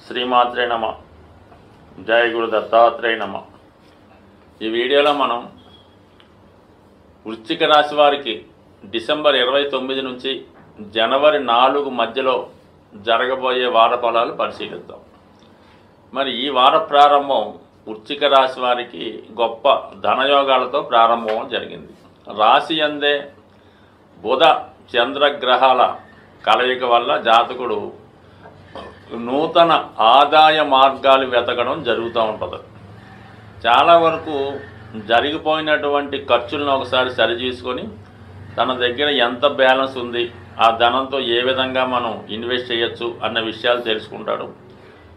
శ్రీమాత్రే నమ. జయ గురు దత్తాత్రేయ నమ. ఈ వీడియోలో మనం వృశ్చిక రాశి వారికి డిసెంబర్ 29 నుంచి జనవరి 4 మధ్యలో జరగబోయే వార ఫలాలు పరిశీలిద్దాం. మరి ఈ వార ప్రారంభం వృశ్చిక రాశి వారికి గొప్ప ధనయోగాలతో ప్రారంభం జరిగింది. రాశి అందే బుధ చంద్రగ్రహాల కలయిక వల్ల జాతకుడు నూతన ఆదాయ మార్గాలు వెతకడం జరుగుతూ ఉంటుంది. చాలా వరకు జరిగిపోయినటువంటి ఖర్చులను ఒకసారి సరిచూసుకొని తన దగ్గర ఎంత బ్యాలెన్స్ ఉంది, ఆ ధనంతో ఏ విధంగా మనం ఇన్వెస్ట్ చేయొచ్చు అన్న విషయాలు తెలుసుకుంటాడు.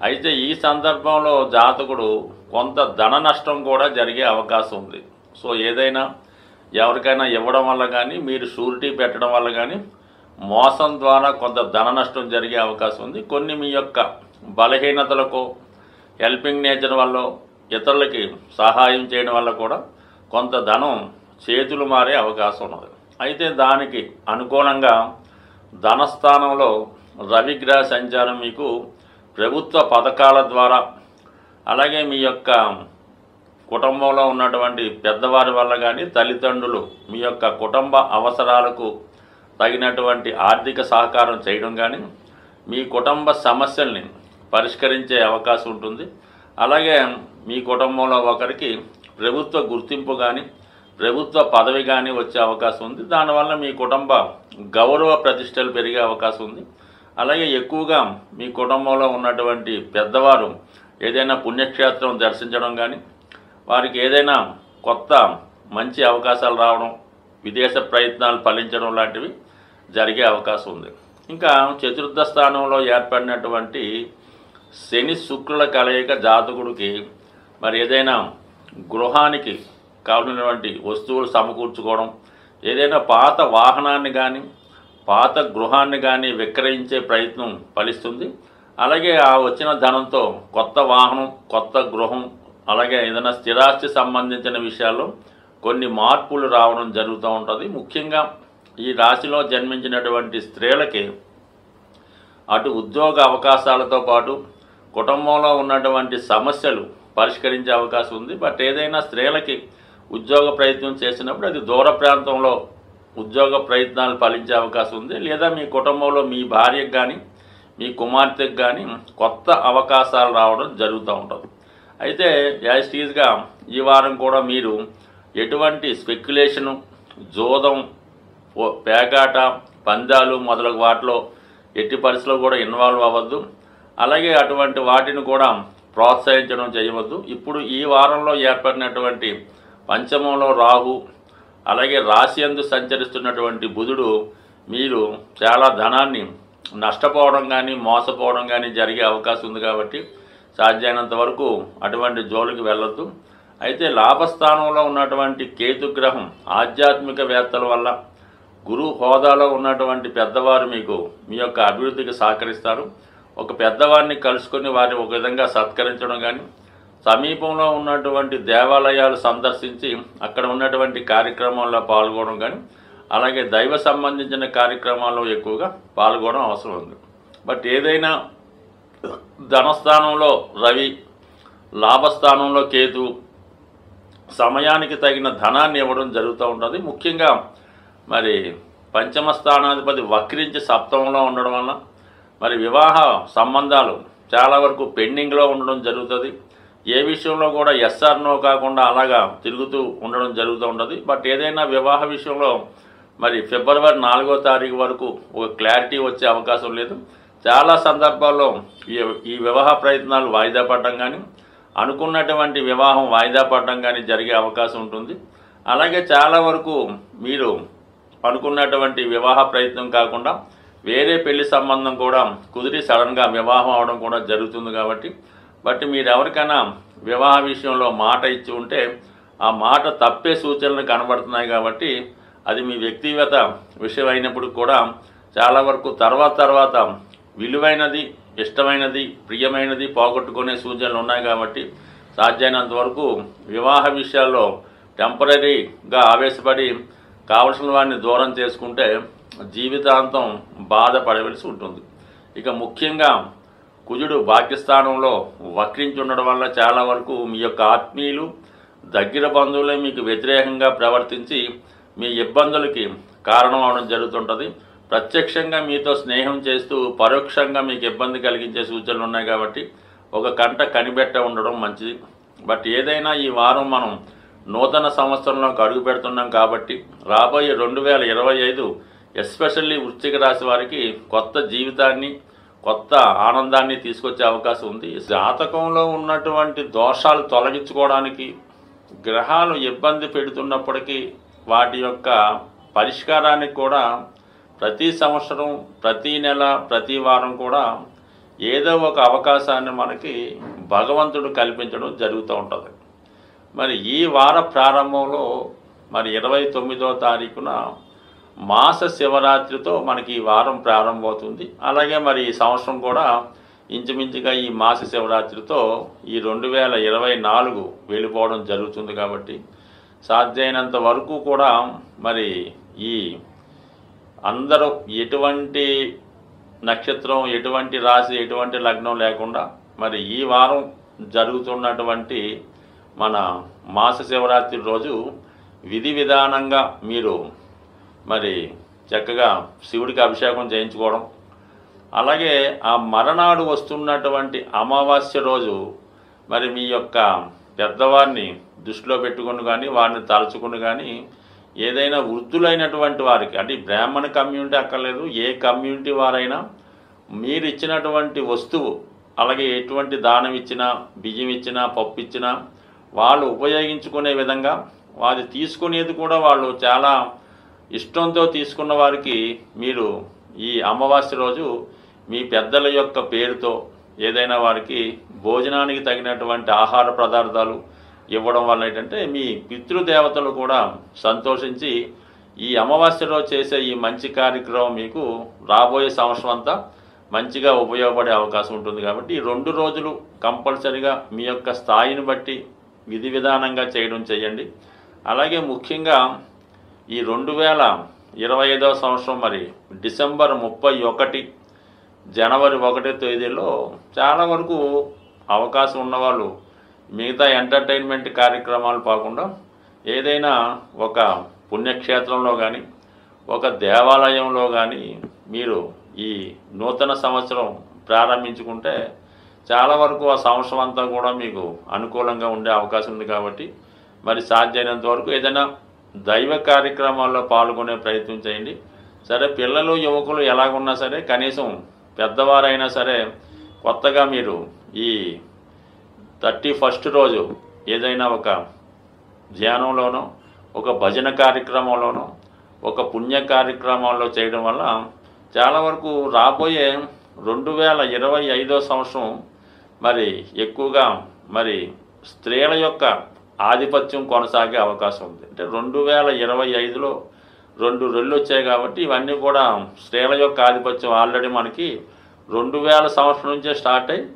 అయితే ఈ సందర్భంలో జాతకుడు కొంత ధన నష్టం కూడా జరిగే అవకాశం ఉంది. సో ఏదైనా ఎవరికైనా ఇవ్వడం వల్ల కానీ, మీరు షూరిటీ పెట్టడం వల్ల కానీ మోసం ద్వారా కొంత ధన నష్టం జరిగే అవకాశం ఉంది. కొన్ని మీ యొక్క బలహీనతలకు, హెల్పింగ్ నేచర్ వల్ల, ఇతరులకి సహాయం చేయడం వల్ల కూడా కొంత ధనం చేతులు మారే అవకాశం ఉన్నది. అయితే దానికి అనుకూలంగా ధనస్థానంలో రవిగ్రహ సంచారం మీకు ప్రభుత్వ పథకాల ద్వారా, అలాగే మీ యొక్క కుటుంబంలో ఉన్నటువంటి పెద్దవారి వల్ల కానీ, తల్లిదండ్రులు మీ యొక్క కుటుంబ అవసరాలకు తగినటువంటి ఆర్థిక సహకారం చేయడం కానీ, మీ కుటుంబ సమస్యల్ని పరిష్కరించే అవకాశం ఉంటుంది. అలాగే మీ కుటుంబంలో ఒకరికి ప్రభుత్వ గుర్తింపు కానీ, ప్రభుత్వ పదవి కానీ వచ్చే అవకాశం ఉంది. దానివల్ల మీ కుటుంబ గౌరవ ప్రతిష్టలు పెరిగే అవకాశం ఉంది. అలాగే ఎక్కువగా మీ కుటుంబంలో ఉన్నటువంటి పెద్దవారు ఏదైనా పుణ్యక్షేత్రం దర్శించడం కానీ, వారికి ఏదైనా కొత్త మంచి అవకాశాలు రావడం, విదేశ ప్రయత్నాలు ఫలించడం లాంటివి జరిగే అవకాశం ఉంది. ఇంకా చతుర్థ స్థానంలో ఏర్పడినటువంటి శని శుక్రుల కలయిక జాతకుడికి మరి ఏదైనా గృహానికి కావాల్సినటువంటి వస్తువులు సమకూర్చుకోవడం, ఏదైనా పాత వాహనాన్ని కానీ, పాత గృహాన్ని కానీ విక్రయించే ప్రయత్నం ఫలిస్తుంది. అలాగే ఆ వచ్చిన ధనంతో కొత్త వాహనం, కొత్త గృహం, అలాగే ఏదైనా స్థిరాస్తి సంబంధించిన విషయాల్లో కొన్ని మార్పులు రావడం జరుగుతూ ఉంటుంది. ముఖ్యంగా ఈ రాశిలో జన్మించినటువంటి స్త్రీలకి అటు ఉద్యోగ అవకాశాలతో పాటు కుటుంబంలో ఉన్నటువంటి సమస్యలు పరిష్కరించే అవకాశం ఉంది. బట్ ఏదైనా స్త్రీలకి ఉద్యోగ ప్రయత్నం చేసినప్పుడు అది దూర ప్రాంతంలో ఉద్యోగ ప్రయత్నాలు ఫలించే అవకాశం ఉంది. లేదా మీ కుటుంబంలో మీ భార్యకు కానీ, మీ కుమార్తెకు కానీ కొత్త అవకాశాలు రావడం జరుగుతూ ఉంటుంది. అయితే యాజిటీజ్గా ఈ వారం కూడా మీరు ఎటువంటి స్పెక్యులేషను, జోదం, పేకాట, పందాలు మొదలగు వాటిలో ఎట్టి పరిస్థితుల్లో కూడా ఇన్వాల్వ్ అవ్వద్దు. అలాగే అటువంటి వాటిని కూడా ప్రోత్సహించడం చేయవద్దు. ఇప్పుడు ఈ వారంలో ఏర్పడినటువంటి పంచమంలో రాహు, అలాగే రాశి యందు సంచరిస్తున్నటువంటి బుధుడు మీరు చాలా ధనాన్ని నష్టపోవడం కానీ, మోసపోవడం కానీ జరిగే అవకాశం ఉంది. కాబట్టి సాధ్యమైనంత వరకు అటువంటి జోలికి వెళ్ళొద్దు. అయితే లాభస్థానంలో ఉన్నటువంటి కేతుగ్రహం ఆధ్యాత్మికవేత్తల వల్ల, గురు హోదాలో ఉన్నటువంటి పెద్దవారు మీకు మీ యొక్క అభివృద్ధికి సహకరిస్తారు. ఒక పెద్దవారిని కలుసుకొని వారిని ఒక విధంగా సత్కరించడం కానీ, సమీపంలో ఉన్నటువంటి దేవాలయాలు సందర్శించి అక్కడ ఉన్నటువంటి కార్యక్రమాల్లో పాల్గొనడం కానీ, అలాగే దైవ సంబంధించిన కార్యక్రమాల్లో ఎక్కువగా పాల్గొనడం అవసరం ఉంది. బట్ ఏదైనా ధనస్థానంలో రవి, లాభస్థానంలో కేతు సమయానికి తగిన ధనాన్ని ఇవ్వడం జరుగుతూ ఉంటుంది. ముఖ్యంగా మరి పంచమ స్థానాధిపతి వక్రించి సప్తమంలో ఉండడం వల్ల మరి వివాహ సంబంధాలు చాలా వరకు పెండింగ్లో ఉండడం జరుగుతుంది. ఏ విషయంలో కూడా ఎస్ఆర్ నో కాకుండా అలాగా తిరుగుతూ ఉండడం జరుగుతూ ఉంటుంది. బట్ ఏదైనా వివాహ విషయంలో మరి ఫిబ్రవరి 4వ తారీఖు వరకు ఒక క్లారిటీ వచ్చే అవకాశం లేదు. చాలా సందర్భాల్లో ఈ వివాహ ప్రయత్నాలు వాయిదా పడడం కానీ, అనుకున్నటువంటి వివాహం వాయిదా పడడం కానీ జరిగే అవకాశం ఉంటుంది. అలాగే చాలా వరకు మీరు అనుకున్నటువంటి వివాహ ప్రయత్నం కాకుండా వేరే పెళ్లి సంబంధం కూడా కుదిరి సడన్గా వివాహం అవడం కూడా జరుగుతుంది. కాబట్టి మీరు ఎవరికైనా వివాహ విషయంలో మాట ఇచ్చి ఉంటే ఆ మాట తప్పే సూచనలు కనబడుతున్నాయి. కాబట్టి అది మీ వ్యక్తిగత విషయం అయినప్పుడు కూడా చాలా వరకు తర్వాత విలువైనది, ఇష్టమైనది, ప్రియమైనది పోగొట్టుకునే సూచనలు ఉన్నాయి. కాబట్టి సాధ్యమైనంత వరకు వివాహ విషయాల్లో టెంపరీగా ఆవేశపడి కావలసిన వారిని దూరం చేసుకుంటే జీవితాంతం బాధపడవలసి ఉంటుంది. ఇక ముఖ్యంగా కుజుడు భాగ్యస్థానంలో వక్రించి ఉండడం వల్ల చాలా వరకు మీ యొక్క ఆత్మీయులు దగ్గర బంధువులే మీకు వ్యతిరేకంగా ప్రవర్తించి మీ ఇబ్బందులకి కారణం అవడం జరుగుతుంటుంది. ప్రత్యక్షంగా మీతో స్నేహం చేస్తూ పరోక్షంగా మీకు ఇబ్బంది కలిగించే సూచనలు ఉన్నాయి కాబట్టి ఒక కంట కనిపెట్ట ఉండడం మంచిది. బట్ ఏదైనా ఈ వారం మనం నూతన సంవత్సరంలోకి అడుగు పెడుతున్నాం కాబట్టి రాబోయే 2025 ఎస్పెషల్లీ వృశ్చిక రాశి వారికి కొత్త జీవితాన్ని కొత్త ఆనందాన్ని తీసుకొచ్చే అవకాశం ఉంది. జాతకంలో ఉన్నటువంటి దోషాలు తొలగించుకోవడానికి గ్రహాలు ఇబ్బంది పెడుతున్నప్పటికీ వాటి యొక్క పరిష్కారానికి కూడా ప్రతి సంవత్సరం ప్రతి నెల ప్రతి వారం కూడా ఏదో ఒక అవకాశాన్ని మనకి భగవంతుడు కల్పించడం జరుగుతూ ఉంటుంది. మరి ఈ వార ప్రారంభంలో మరి 29వ తారీఖున మాస శివరాత్రితో మనకి ఈ వారం ప్రారంభమవుతుంది. అలాగే మరి ఈ సంవత్సరం కూడా ఇంచుమించుగా ఈ మాస శివరాత్రితో ఈ 2024 వెళ్ళిపోవడం జరుగుతుంది. కాబట్టి సాధ్యమైనంత వరకు కూడా మరి ఈ అందరూ ఎటువంటి నక్షత్రం ఎటువంటి రాశి ఎటువంటి లగ్నం లేకుండా మరి ఈ వారం జరుగుతున్నటువంటి మన మాస శివరాత్రి రోజు విధి విధానంగా మీరు మరి చక్కగా శివుడికి అభిషేకం చేయించుకోవడం, అలాగే ఆ మరణాడు వస్తున్నటువంటి అమావాస్య రోజు మరి మీ యొక్క పెద్దవారిని దృష్టిలో పెట్టుకుని కానీ వారిని తలుచుకుని కానీ ఏదైనా వృద్ధులైనటువంటి వారికి అంటే బ్రాహ్మణ కమ్యూనిటీ అక్కర్లేదు, ఏ కమ్యూనిటీ వారైనా మీరు ఇచ్చినటువంటి వస్తువు అలాగే ఎటువంటి దానం ఇచ్చినా బియ్యం ఇచ్చినా పప్పు ఇచ్చినా వాళ్ళు ఉపయోగించుకునే విధంగా వారు తీసుకునేది కూడా వాళ్ళు చాలా ఇష్టంతో తీసుకున్న వారికి మీరు ఈ అమావాస్య రోజు మీ పెద్దల యొక్క పేరుతో ఏదైనా వారికి భోజనానికి తగినటువంటి ఆహార పదార్థాలు ఇవ్వడం వల్ల ఏంటంటే మీ పితృదేవతలు కూడా సంతోషించి ఈ అమావాస్య రోజు చేసే ఈ మంచి కార్యక్రమం మీకు రాబోయే సంవత్సరం అంతా మంచిగా ఉపయోగపడే అవకాశం ఉంటుంది. కాబట్టి ఈ 2 రోజులు కంపల్సరిగా మీ యొక్క స్థాయిని బట్టి విధి విధానంగా చేయడం చేయండి. అలాగే ముఖ్యంగా ఈ 2025వ సంవత్సరం మరి డిసెంబర్ 31 జనవరి 1వ తేదీలో చాలా వరకు అవకాశం ఉన్నవాళ్ళు మిగతా ఎంటర్టైన్మెంట్ కార్యక్రమాలు కాకుండా ఏదైనా ఒక పుణ్యక్షేత్రంలో కానీ ఒక దేవాలయంలో కానీ మీరు ఈ నూతన సంవత్సరం ప్రారంభించుకుంటే చాలా వరకు ఆ సంవత్సరం అంతా కూడా మీకు అనుకూలంగా ఉండే అవకాశం ఉంది. కాబట్టి మరి సాధ్యమైనంత వరకు ఏదైనా దైవ కార్యక్రమాల్లో పాల్గొనే ప్రయత్నం చేయండి. సరే పిల్లలు యువకులు ఎలాగున్నా సరే కనీసం పెద్దవారైనా సరే కొత్తగా మీరు ఈ 31st రోజు ఏదైనా ఒక ధ్యానంలోనో ఒక భజన కార్యక్రమంలోనో ఒక పుణ్య కార్యక్రమాల్లో చేయడం వల్ల చాలా వరకు రాబోయే 2025వ సంవత్సరం మరి ఎక్కువగా మరి స్త్రీల యొక్క ఆధిపత్యం కొనసాగే అవకాశం ఉంది. అంటే 2025లో 2 రెళ్ళు వచ్చాయి కాబట్టి ఇవన్నీ కూడా స్త్రీల యొక్క ఆధిపత్యం ఆల్రెడీ మనకి 2000 సంవత్సరం నుంచే స్టార్ట్ అయ్యి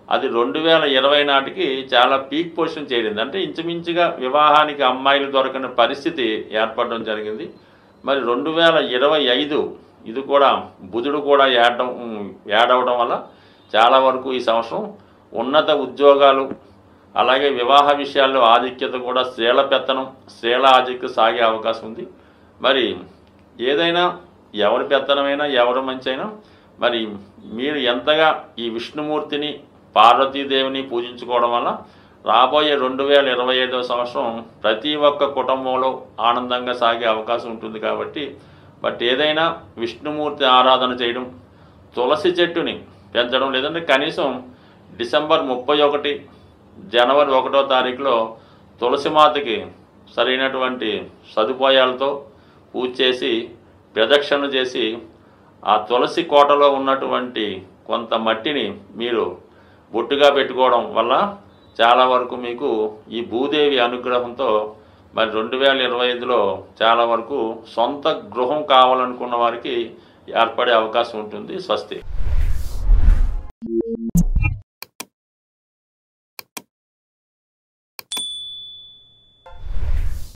అది 2020 నాటికి చాలా పీక్ పొజిషన్ చేరింది. అంటే ఇంచుమించుగా వివాహానికి అమ్మాయిలు దొరకని పరిస్థితి ఏర్పడడం జరిగింది. మరి 2025 ఇది కూడా బుధుడు కూడా యాడ్ అవడం వల్ల చాలా వరకు ఈ సంవత్సరం ఉన్నత ఉద్యోగాలు అలాగే వివాహ విషయాల్లో ఆధిక్యత కూడా స్త్రీల పెత్తనం స్త్రీల ఆధిక్యత సాగే అవకాశం ఉంది. మరి ఏదైనా ఎవరి పెత్తనమైనా ఎవరి మంచి అయినా మరి మీరు ఎంతగా ఈ విష్ణుమూర్తిని పార్వతీదేవిని పూజించుకోవడం వల్ల రాబోయే 2025వ సంవత్సరం ప్రతి ఒక్క కుటుంబంలో ఆనందంగా సాగే అవకాశం ఉంటుంది. కాబట్టి బట్ ఏదైనా విష్ణుమూర్తి ఆరాధన చేయడం, తులసి చెట్టుని పెంచడం, లేదంటే కనీసం డిసెంబర్ 31 జనవరి 1వ తారీఖులో తులసి మాతకి సరైనటువంటి సదుపాయాలతో పూజ చేసి ప్రదక్షిణ చేసి ఆ తులసి కోటలో ఉన్నటువంటి కొంత మట్టిని మీరు బొట్టుగా పెట్టుకోవడం వల్ల చాలా వరకు మీకు ఈ భూదేవి అనుగ్రహంతో మరి 2025లో చాలా వరకు సొంత గృహం కావాలనుకున్న వారికి ఏర్పడే అవకాశం ఉంటుంది. స్వస్తి.